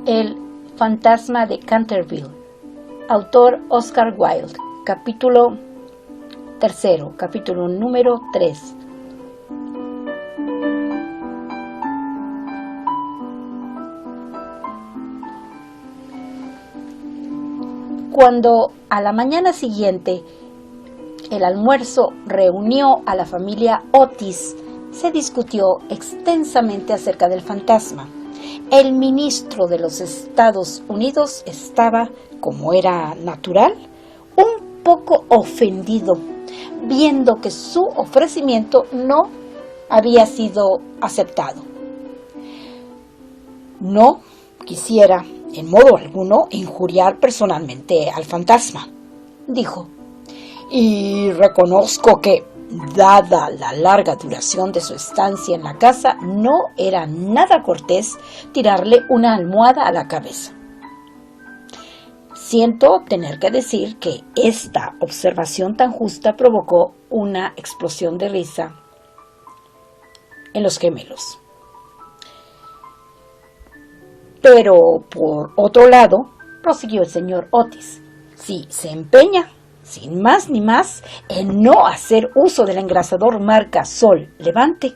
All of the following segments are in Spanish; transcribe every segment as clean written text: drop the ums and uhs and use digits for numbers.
El fantasma de Canterville. Autor Oscar Wilde. Capítulo tercero, capítulo número 3. Cuando a la mañana siguiente el almuerzo reunió a la familia Otis, se discutió extensamente acerca del fantasma. El ministro de los Estados Unidos estaba, como era natural, un poco ofendido, viendo que su ofrecimiento no había sido aceptado. No quisiera, en modo alguno, injuriar personalmente al fantasma, dijo, y reconozco que, dada la larga duración de su estancia en la casa, no era nada cortés tirarle una almohada a la cabeza. Siento tener que decir que esta observación tan justa provocó una explosión de risa en los gemelos. Pero, por otro lado, prosiguió el señor Otis, si se empeña, sin más ni más, en no hacer uso del engrasador marca Sol Levante,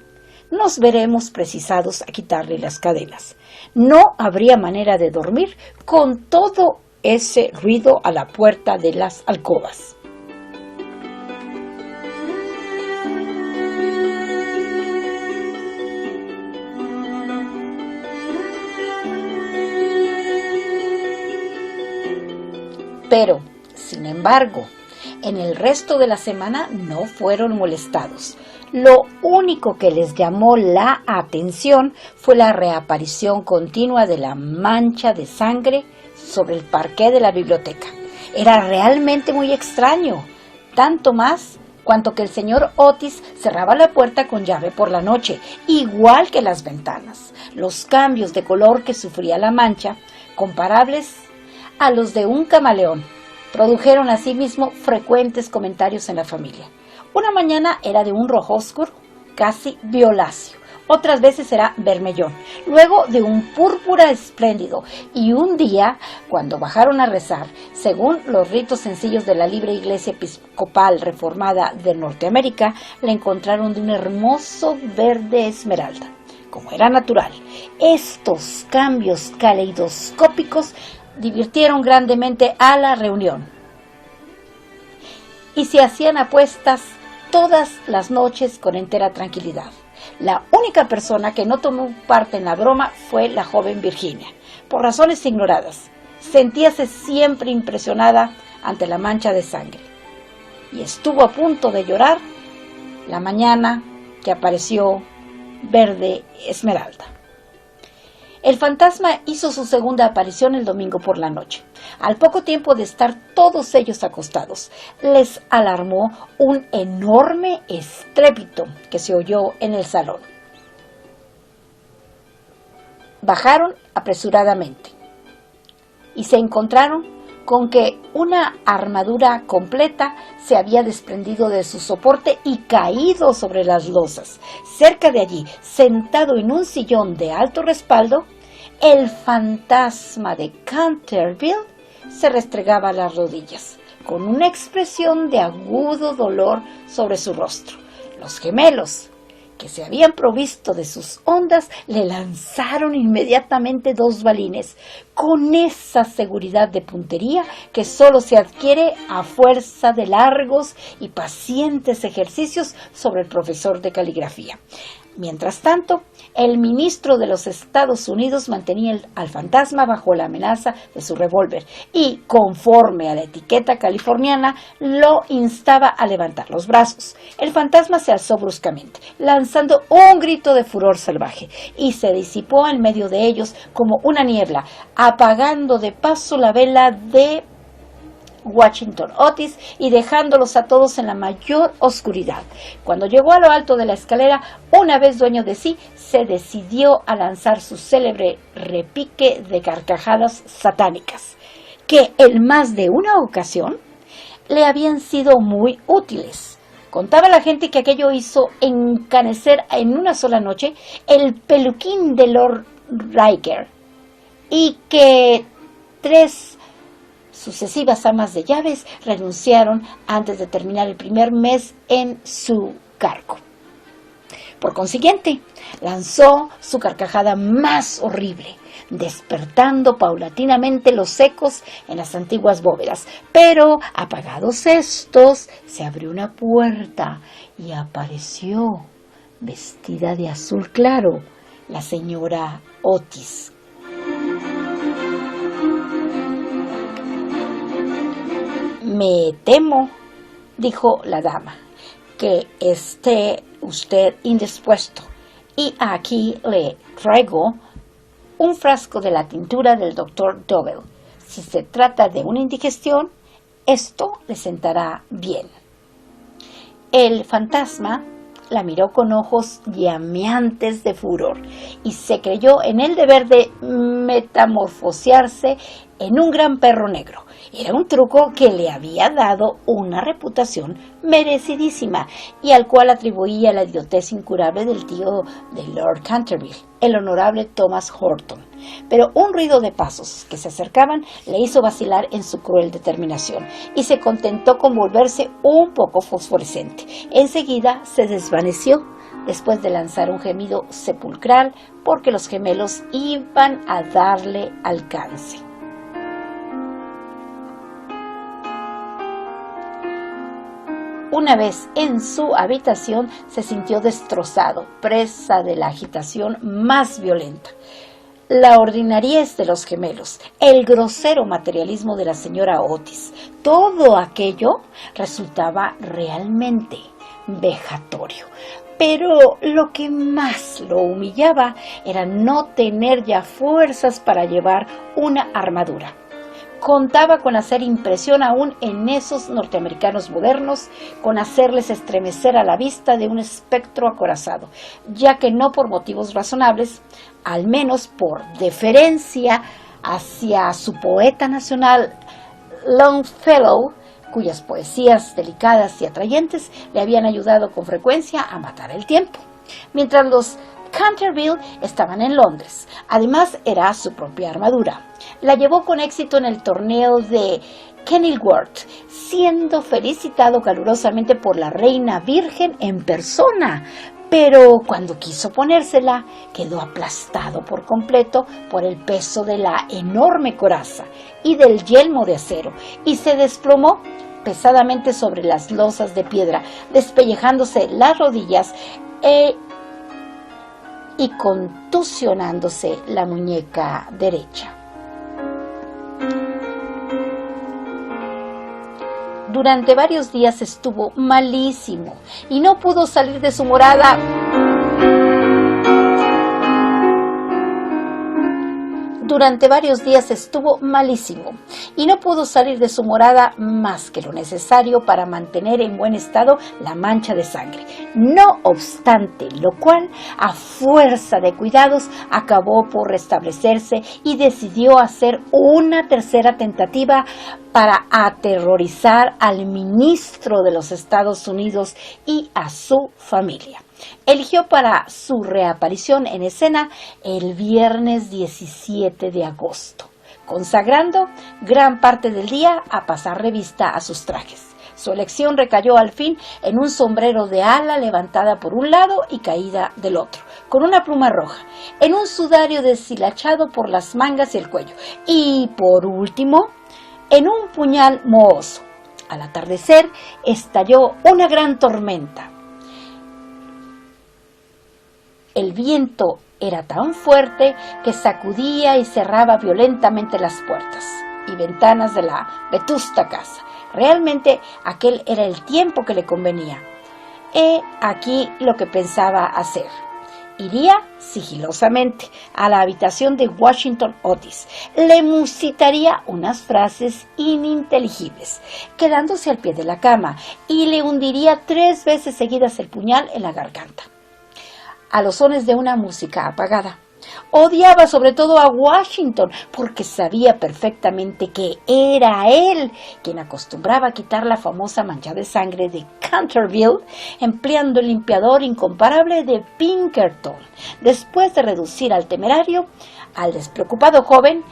nos veremos precisados a quitarle las cadenas. No habría manera de dormir con todo ese ruido a la puerta de las alcobas. Pero, sin embargo, en el resto de la semana no fueron molestados. Lo único que les llamó la atención fue la reaparición continua de la mancha de sangre sobre el parqué de la biblioteca. Era realmente muy extraño, tanto más cuanto que el señor Otis cerraba la puerta con llave por la noche, igual que las ventanas. Los cambios de color que sufría la mancha, comparables a los de un camaleón, produjeron asimismo frecuentes comentarios en la familia. Una mañana era de un rojo oscuro, casi violáceo, otras veces era vermellón, luego de un púrpura espléndido, y un día, cuando bajaron a rezar, según los ritos sencillos de la libre Iglesia Episcopal Reformada de Norteamérica, la encontraron de un hermoso verde esmeralda. Como era natural, estos cambios caleidoscópicos divirtieron grandemente a la reunión y se hacían apuestas todas las noches con entera tranquilidad. La única persona que no tomó parte en la broma fue la joven Virginia. Por razones ignoradas, sentíase siempre impresionada ante la mancha de sangre y estuvo a punto de llorar la mañana que apareció verde esmeralda. El fantasma hizo su segunda aparición el domingo por la noche. Al poco tiempo de estar todos ellos acostados, les alarmó un enorme estrépito que se oyó en el salón. Bajaron apresuradamente y se encontraron con que una armadura completa se había desprendido de su soporte y caído sobre las losas. Cerca de allí, sentado en un sillón de alto respaldo, el fantasma de Canterville se restregaba las rodillas, con una expresión de agudo dolor sobre su rostro. Los gemelos, que se habían provisto de sus ondas, le lanzaron inmediatamente 2 balines, con esa seguridad de puntería que solo se adquiere a fuerza de largos y pacientes ejercicios sobre el profesor de caligrafía. Mientras tanto, el ministro de los Estados Unidos mantenía al fantasma bajo la amenaza de su revólver y, conforme a la etiqueta californiana, lo instaba a levantar los brazos. El fantasma se alzó bruscamente, lanzando un grito de furor salvaje, y se disipó en medio de ellos como una niebla, apagando de paso la vela de Washington Otis y dejándolos a todos en la mayor oscuridad. Cuando llegó a lo alto de la escalera, una vez dueño de sí, se decidió a lanzar su célebre repique de carcajadas satánicas, que en más de una ocasión le habían sido muy útiles. Contaba la gente que aquello hizo encanecer en una sola noche el peluquín de Lord Riker y que 3 sucesivas amas de llaves renunciaron antes de terminar el primer mes en su cargo. Por consiguiente, lanzó su carcajada más horrible, despertando paulatinamente los ecos en las antiguas bóvedas. Pero, apagados estos, se abrió una puerta y apareció, vestida de azul claro, la señora Otis. Me temo, dijo la dama, que esté usted indispuesto, y aquí le traigo un frasco de la tintura del doctor Dobell. Si se trata de una indigestión, esto le sentará bien. El fantasma la miró con ojos llameantes de furor y se creyó en el deber de metamorfosearse en un gran perro negro. Era un truco que le había dado una reputación merecidísima y al cual atribuía la idiotez incurable del tío de Lord Canterville, el honorable Thomas Horton. Pero un ruido de pasos que se acercaban le hizo vacilar en su cruel determinación y se contentó con volverse un poco fosforescente. Enseguida se desvaneció después de lanzar un gemido sepulcral porque los gemelos iban a darle alcance. Una vez en su habitación se sintió destrozado, presa de la agitación más violenta. La ordinariez de los gemelos, el grosero materialismo de la señora Otis, todo aquello resultaba realmente vejatorio. Pero lo que más lo humillaba era no tener ya fuerzas para llevar una armadura. Contaba con hacer impresión aún en esos norteamericanos modernos, con hacerles estremecer a la vista de un espectro acorazado, ya que no por motivos razonables, al menos por deferencia hacia su poeta nacional Longfellow, cuyas poesías delicadas y atrayentes le habían ayudado con frecuencia a matar el tiempo. Mientras los Canterville estaban en Londres. Además, era su propia armadura. La llevó con éxito en el torneo de Kenilworth, siendo felicitado calurosamente por la reina virgen en persona. Pero cuando quiso ponérsela, quedó aplastado por completo por el peso de la enorme coraza y del yelmo de acero, y se desplomó pesadamente sobre las losas de piedra, despellejándose las rodillas y contusionándose la muñeca derecha. Durante varios días estuvo malísimo y no pudo salir de su morada. Durante varios días estuvo malísimo y no pudo salir de su morada más que lo necesario para mantener en buen estado la mancha de sangre. No obstante lo cual, a fuerza de cuidados, acabó por restablecerse y decidió hacer una tercera tentativa para aterrorizar al ministro de los Estados Unidos y a su familia. Eligió para su reaparición en escena el viernes 17 de agosto, consagrando gran parte del día a pasar revista a sus trajes. Su elección recayó al fin en un sombrero de ala levantada por un lado y caída del otro, con una pluma roja, en un sudario deshilachado por las mangas y el cuello, y por último, en un puñal mohoso. Al atardecer estalló una gran tormenta. El viento era tan fuerte que sacudía y cerraba violentamente las puertas y ventanas de la vetusta casa. Realmente aquel era el tiempo que le convenía. He aquí lo que pensaba hacer. Iría sigilosamente a la habitación de Washington Otis, le musitaría unas frases ininteligibles, quedándose al pie de la cama, y le hundiría 3 veces seguidas el puñal en la garganta, a los sones de una música apagada. Odiaba sobre todo a Washington porque sabía perfectamente que era él quien acostumbraba a quitar la famosa mancha de sangre de Canterville empleando el limpiador incomparable de Pinkerton. Después de reducir al temerario Al despreocupado joven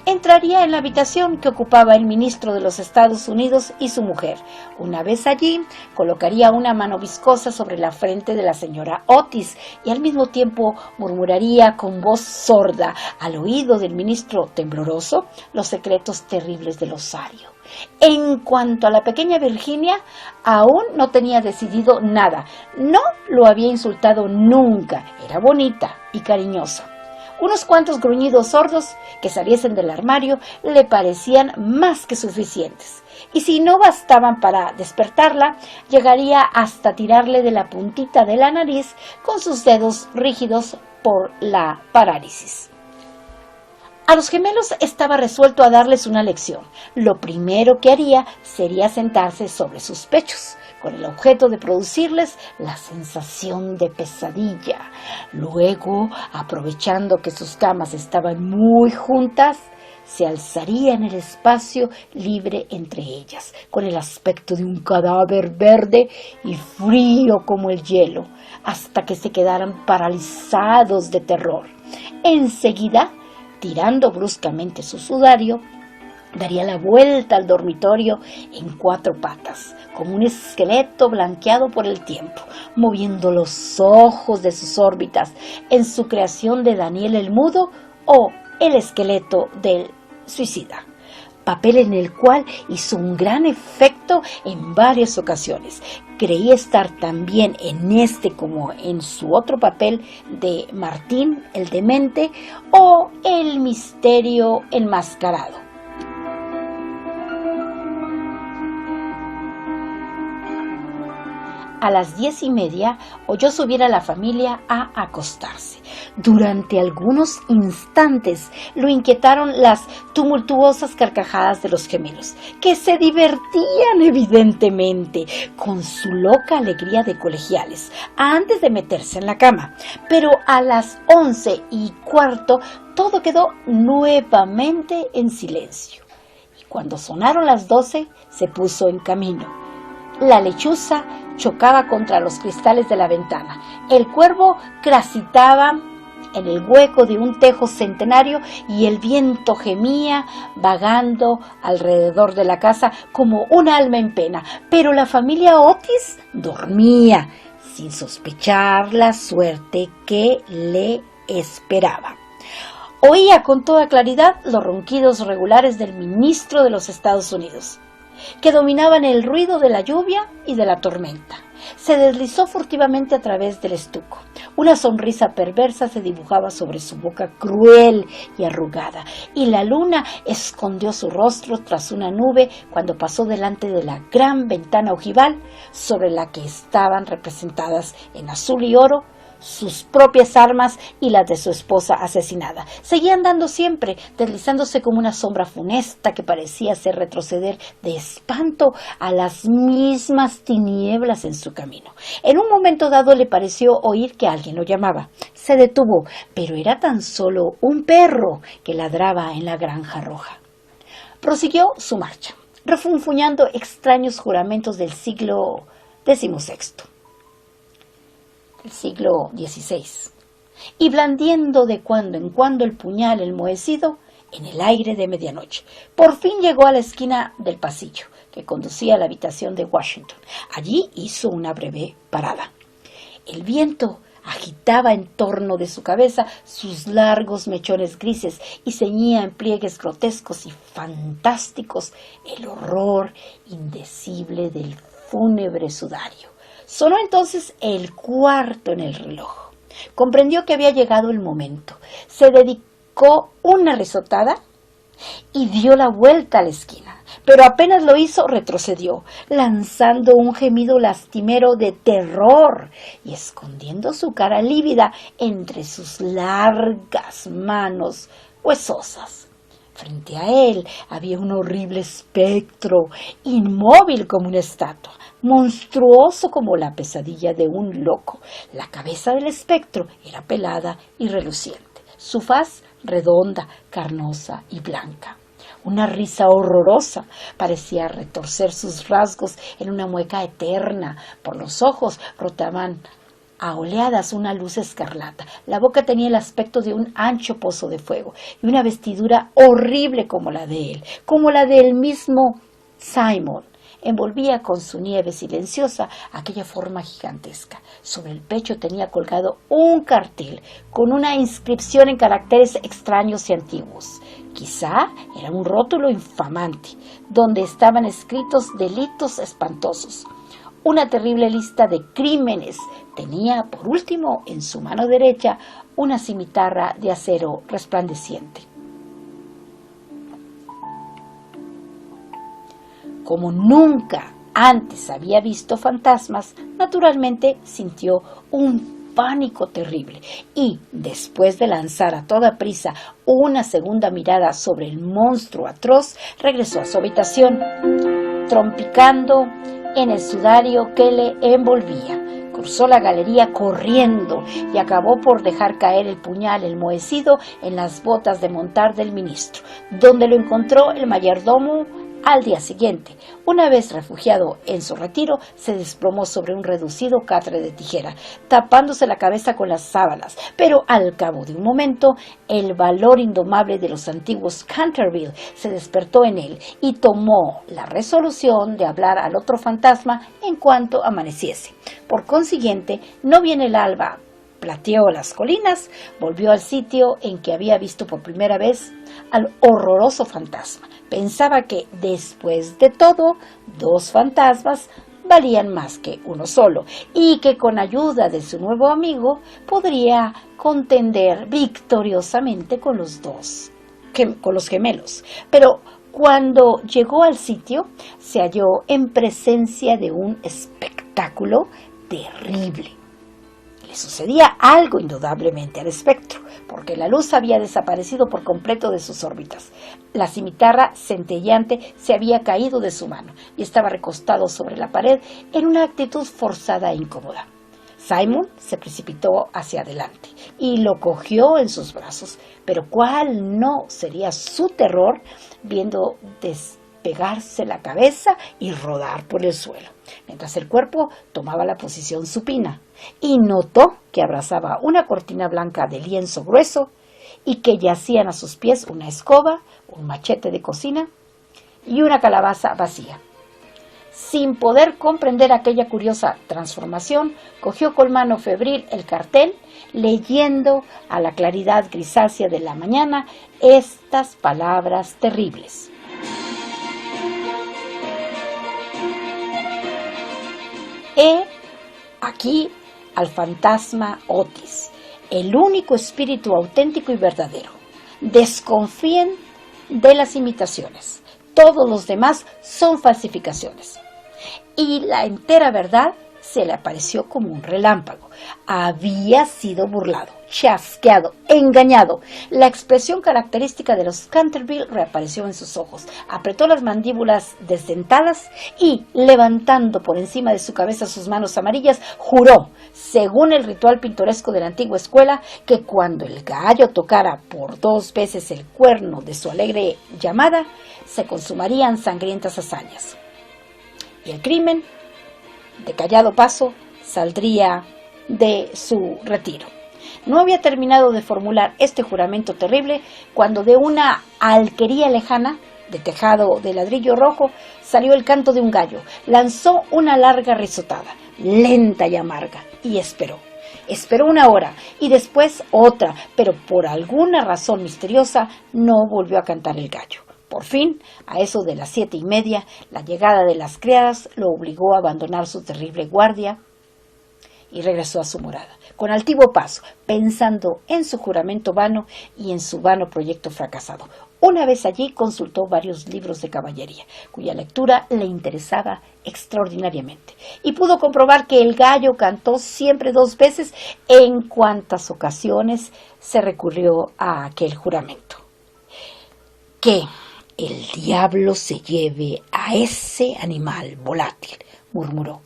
entraría en la habitación que ocupaba el ministro de los Estados Unidos y su mujer. Una vez allí, colocaría una mano viscosa sobre la frente de la señora Otis y al mismo tiempo murmuraría con voz sorda al oído del ministro tembloroso los secretos terribles del osario. En cuanto a la pequeña Virginia, aún no tenía decidido nada. No lo había insultado nunca. Era bonita y cariñosa. Unos cuantos gruñidos sordos que saliesen del armario le parecían más que suficientes. Y si no bastaban para despertarla, llegaría hasta tirarle de la puntita de la nariz con sus dedos rígidos por la parálisis. A los gemelos estaba resuelto a darles una lección. Lo primero que haría sería sentarse sobre sus pechos, con el objeto de producirles la sensación de pesadilla. Luego, aprovechando que sus camas estaban muy juntas, se alzaría en el espacio libre entre ellas, con el aspecto de un cadáver verde y frío como el hielo, hasta que se quedaran paralizados de terror. Enseguida, tirando bruscamente su sudario, daría la vuelta al dormitorio en 4 patas, como un esqueleto blanqueado por el tiempo, moviendo los ojos de sus órbitas en su creación de Daniel el Mudo o el esqueleto del suicida, papel en el cual hizo un gran efecto en varias ocasiones. Creía estar tan bien en este como en su otro papel de Martín el Demente o el Misterio enmascarado. A las 10:30 oyó subir a la familia a acostarse. Durante algunos instantes lo inquietaron las tumultuosas carcajadas de los gemelos, que se divertían evidentemente con su loca alegría de colegiales antes de meterse en la cama. Pero a las 11:15 todo quedó nuevamente en silencio. Y cuando sonaron las 12 se puso en camino. La lechuza chocaba contra los cristales de la ventana. El cuervo cracitaba en el hueco de un tejo centenario y el viento gemía vagando alrededor de la casa como un alma en pena. Pero la familia Otis dormía sin sospechar la suerte que le esperaba. Oía con toda claridad los ronquidos regulares del ministro de los Estados Unidos, que dominaban el ruido de la lluvia y de la tormenta. Se deslizó furtivamente a través del estuco. Una sonrisa perversa se dibujaba sobre su boca cruel y arrugada, y la luna escondió su rostro tras una nube cuando pasó delante de la gran ventana ojival sobre la que estaban representadas en azul y oro sus propias armas y las de su esposa asesinada. Seguía andando siempre, deslizándose como una sombra funesta que parecía hacer retroceder de espanto a las mismas tinieblas en su camino. En un momento dado le pareció oír que alguien lo llamaba. Se detuvo, pero era tan solo un perro que ladraba en la granja roja. Prosiguió su marcha, refunfuñando extraños juramentos del siglo XVI. El siglo XVI, y blandiendo de cuando en cuando el puñal enmohecido en el aire de medianoche. Por fin llegó a la esquina del pasillo que conducía a la habitación de Washington. Allí hizo una breve parada. El viento agitaba en torno de su cabeza sus largos mechones grises y ceñía en pliegues grotescos y fantásticos el horror indecible del fúnebre sudario. Sonó entonces el cuarto en el reloj. Comprendió que había llegado el momento. Se dedicó una risotada y dio la vuelta a la esquina. Pero apenas lo hizo, retrocedió, lanzando un gemido lastimero de terror y escondiendo su cara lívida entre sus largas manos huesosas. Frente a él había un horrible espectro, inmóvil como una estatua, monstruoso como la pesadilla de un loco. La cabeza del espectro era pelada y reluciente, su faz redonda, carnosa y blanca. Una risa horrorosa parecía retorcer sus rasgos en una mueca eterna. Por los ojos brotaban a oleadas una luz escarlata. La boca tenía el aspecto de un ancho pozo de fuego y una vestidura horrible como la de él, como la del mismo Simon. Envolvía con su nieve silenciosa aquella forma gigantesca. Sobre el pecho tenía colgado un cartel con una inscripción en caracteres extraños y antiguos. Quizá era un rótulo infamante, donde estaban escritos delitos espantosos. Una terrible lista de crímenes. Tenía, por último, en su mano derecha, una cimitarra de acero resplandeciente. Como nunca antes había visto fantasmas, naturalmente sintió un pánico terrible y, después de lanzar a toda prisa una segunda mirada sobre el monstruo atroz, regresó a su habitación, trompicando en el sudario que le envolvía. Cruzó la galería corriendo y acabó por dejar caer el puñal enmohecido en las botas de montar del ministro, donde lo encontró el mayordomo al día siguiente. Una vez refugiado en su retiro, se desplomó sobre un reducido catre de tijera, tapándose la cabeza con las sábanas. Pero al cabo de un momento, el valor indomable de los antiguos Canterville se despertó en él y tomó la resolución de hablar al otro fantasma en cuanto amaneciese. Por consiguiente, no bien el alba plateó las colinas, volvió al sitio en que había visto por primera vez al horroroso fantasma. Pensaba que, después de todo, 2 fantasmas valían más que uno solo, y que con ayuda de su nuevo amigo podría contender victoriosamente con los gemelos. Pero cuando llegó al sitio, se halló en presencia de un espectáculo terrible. Sucedía algo indudablemente al espectro, porque la luz había desaparecido por completo de sus órbitas. La cimitarra centelleante se había caído de su mano y estaba recostado sobre la pared en una actitud forzada e incómoda. Simon se precipitó hacia adelante y lo cogió en sus brazos, pero cuál no sería su terror viendo despegarse la cabeza y rodar por el suelo, mientras el cuerpo tomaba la posición supina, y notó que abrazaba una cortina blanca de lienzo grueso y que yacían a sus pies una escoba, un machete de cocina y una calabaza vacía. Sin poder comprender aquella curiosa transformación, cogió con mano febril el cartel, leyendo a la claridad grisácea de la mañana estas palabras terribles: He aquí al fantasma Otis, el único espíritu auténtico y verdadero. Desconfíen de las imitaciones. Todos los demás son falsificaciones. Y la entera verdad se le apareció como un relámpago. Había sido burlado, chasqueado, engañado. La expresión característica de los Canterville reapareció en sus ojos. Apretó las mandíbulas desdentadas y, levantando por encima de su cabeza sus manos amarillas, juró, según el ritual pintoresco de la antigua escuela, que cuando el gallo tocara por 2 veces el cuerno de su alegre llamada, se consumarían sangrientas hazañas. Y el crimen, de callado paso, saldría de su retiro. No había terminado de formular este juramento terrible cuando de una alquería lejana, de tejado de ladrillo rojo, salió el canto de un gallo. Lanzó una larga risotada, lenta y amarga, y esperó. Esperó 1 hora y después otra, pero por alguna razón misteriosa no volvió a cantar el gallo. Por fin, a eso de las 7:30, la llegada de las criadas lo obligó a abandonar su terrible guardia y regresó a su morada, con altivo paso, pensando en su juramento vano y en su vano proyecto fracasado. Una vez allí consultó varios libros de caballería, cuya lectura le interesaba extraordinariamente, y pudo comprobar que el gallo cantó siempre 2 veces en cuantas ocasiones se recurrió a aquel juramento. «Que el diablo se lleve a ese animal volátil», murmuró.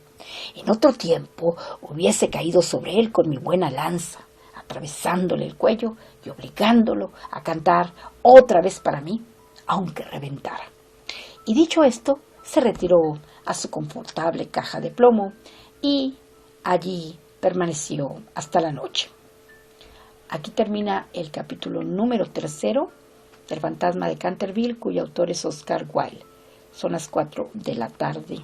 «En otro tiempo hubiese caído sobre él con mi buena lanza, atravesándole el cuello y obligándolo a cantar otra vez para mí, aunque reventara». Y dicho esto, se retiró a su confortable caja de plomo y allí permaneció hasta la noche. Aquí termina el capítulo número 3 del Fantasma de Canterville, cuyo autor es Oscar Wilde. Son las 4 de la tarde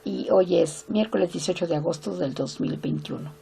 y hoy es miércoles 18 de agosto del 2021.